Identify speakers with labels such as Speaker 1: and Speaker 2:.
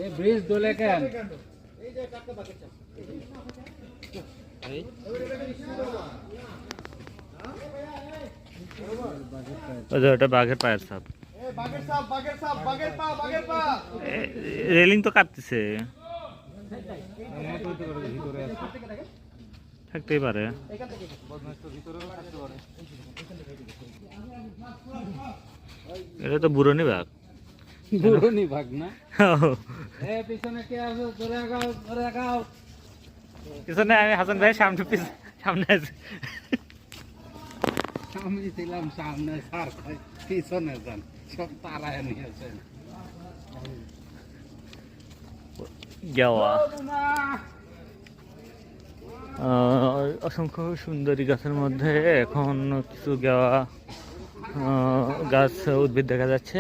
Speaker 1: A bridge দোলে কেন?
Speaker 2: ওটা বাঘের পায়ের ছাপ। রেলিং তো কাটতেছে, থাকতেই পারে। এটা তো বুড়নি বাঘ।
Speaker 1: বুড়নি বাঘ না? পিছনে কে আছে? ধরে আগাও, ধরে আগাও।
Speaker 2: পিছনে আমি হাসান ভাই, সামনে সামনে আছে।
Speaker 1: আমি ছিলাম সামনে, স্যার পিছনে যান, সব তারায় নিয়েছেন।
Speaker 2: গেওয়া অসংখ্য সুন্দরী গাছের মধ্যে এখন কিছু গেওয়া গাছ উদ্ভিদ দেখা যাচ্ছে।